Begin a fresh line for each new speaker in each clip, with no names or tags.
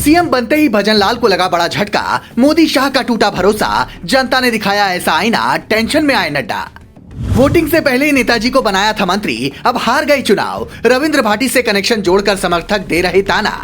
CM बनते ही भजनलाल को लगा बड़ा झटका, मोदी शाह का टूटा भरोसा, जनता ने दिखाया ऐसा आईना, टेंशन में आए नड्डा। वोटिंग से पहले ही नेताजी को बनाया था मंत्री, अब हार गए चुनाव, रविंद्र भाटी से कनेक्शन जोड़कर समर्थक दे रहे ताना।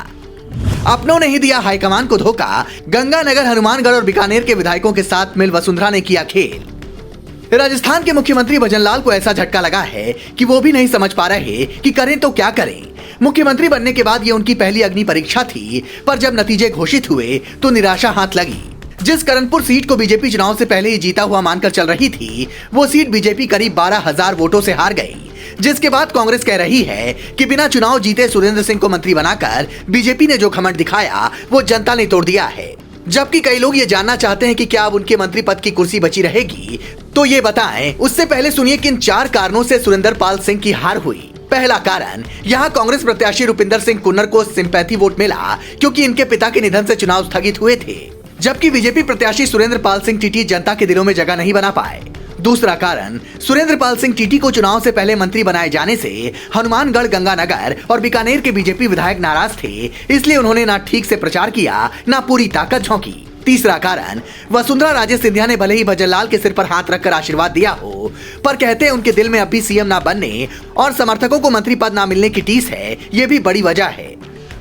अपनों ने ही दिया हाईकमान को धोखा, गंगानगर, हनुमानगढ़ और बीकानेर के विधायकों के साथ मिल वसुंधरा ने किया खेल। राजस्थान के मुख्यमंत्री भजनलाल को ऐसा झटका लगा है कि वो भी नहीं समझ पा रहे कि करें तो क्या करें। मुख्यमंत्री बनने के बाद ये उनकी पहली अग्नि परीक्षा थी, पर जब नतीजे घोषित हुए तो निराशा हाथ लगी। जिस करणपुर सीट को बीजेपी चुनाव से पहले ही जीता हुआ मानकर चल रही थी, वो सीट बीजेपी करीब 12,000 वोटों से हार गई। जिसके बाद कांग्रेस कह रही है कि बिना चुनाव जीते सुरेंद्र सिंह को मंत्री बनाकर बीजेपी ने जो घमंड दिखाया वो जनता ने तोड़ दिया है। जबकि कई लोग ये जानना चाहते हैं कि क्या अब उनके मंत्री पद की कुर्सी बची रहेगी, तो ये बताएं। उससे पहले सुनिए किन 4 कारणों से सुरेंद्र पाल सिंह की हार हुई। पहला कारण, यहाँ कांग्रेस प्रत्याशी रुपिंदर सिंह कुन्नर को सिंपैथी वोट मिला क्योंकि इनके पिता के निधन से चुनाव स्थगित हुए थे, जबकि बीजेपी प्रत्याशी सुरेंद्र पाल सिंह टीटी जनता के दिलों में जगह नहीं बना पाए। दूसरा कारण, सुरेंद्र पाल सिंह टीटी को चुनाव से पहले मंत्री बनाए जाने से हनुमानगढ़, गंगानगर और बीकानेर के बीजेपी विधायक नाराज थे, इसलिए उन्होंने ना ठीक से प्रचार किया, ना पूरी ताकत झोंकी। तीसरा कारण, वसुंधरा राजे सिंधिया ने भले ही भजनलाल के सिर पर हाथ रखकर आशीर्वाद दिया हो, पर कहते हैं उनके दिल में अब भी सीएम ना बनने और समर्थकों को मंत्री पद ना मिलने की टीस है, ये भी बड़ी वजह है।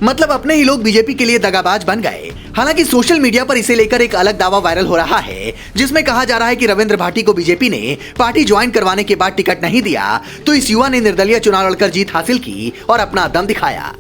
मतलब अपने ही लोग बीजेपी के लिए दगाबाज बन गए। हालांकि सोशल मीडिया पर इसे लेकर एक अलग दावा वायरल हो रहा है, जिसमें कहा जा रहा है कि रविंद्र भाटी को बीजेपी ने पार्टी ज्वाइन करवाने के बाद टिकट नहीं दिया, तो इस युवा ने निर्दलीय चुनाव लड़कर जीत हासिल की और अपना दम दिखाया।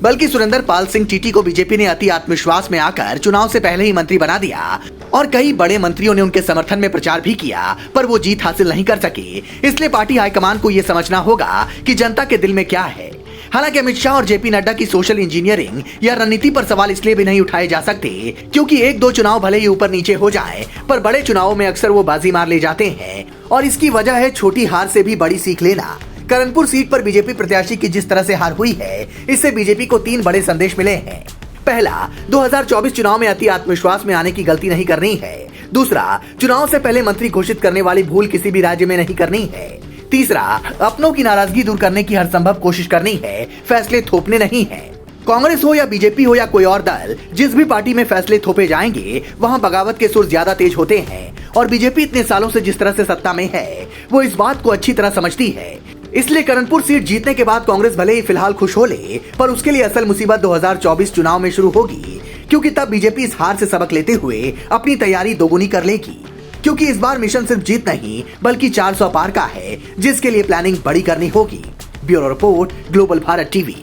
बल्कि सुरेंद्र पाल सिंह टीटी को बीजेपी ने अति आत्मविश्वास में आकर चुनाव से पहले ही मंत्री बना दिया और कई बड़े मंत्रियों ने उनके समर्थन में प्रचार भी किया, पर वो जीत हासिल नहीं कर सके। इसलिए पार्टी हाईकमान को ये समझना होगा कि जनता के दिल में क्या है। हालांकि अमित शाह और जेपी नड्डा की सोशल इंजीनियरिंग या रणनीति पर सवाल इसलिए भी नहीं उठाए जा सकते क्योंकि 1-2 चुनाव भले ही ऊपर नीचे हो जाए, पर बड़े चुनावों में अक्सर वो बाजी मार ले जाते हैं और इसकी वजह है छोटी हार से भी बड़ी सीख लेना। करणपुर सीट पर बीजेपी प्रत्याशी की जिस तरह से हार हुई है, इससे बीजेपी को 3 बड़े संदेश मिले हैं। पहला, 2024 चुनाव में अति आत्मविश्वास में आने की गलती नहीं करनी है। दूसरा, चुनाव से पहले मंत्री घोषित करने वाली भूल किसी भी राज्य में नहीं करनी है। तीसरा, अपनों की नाराजगी दूर करने की हर संभव कोशिश करनी है, फैसले थोपने नहीं है। कांग्रेस हो या बीजेपी हो या कोई और दल, जिस भी पार्टी में फैसले थोपे जाएंगे वहां बगावत के सुर ज्यादा तेज होते हैं और बीजेपी इतने सालों से जिस तरह से सत्ता में है वो इस बात को अच्छी तरह समझती है। इसलिए करणपुर सीट जीतने के बाद कांग्रेस भले ही फिलहाल खुश हो ले, पर उसके लिए असल मुसीबत 2024 चुनाव में शुरू होगी, क्योंकि तब बीजेपी इस हार से सबक लेते हुए अपनी तैयारी दोगुनी कर लेगी। क्योंकि इस बार मिशन सिर्फ जीत नहीं बल्कि 400 पार का है, जिसके लिए प्लानिंग बड़ी करनी होगी। Bureau report, global Bharat TV.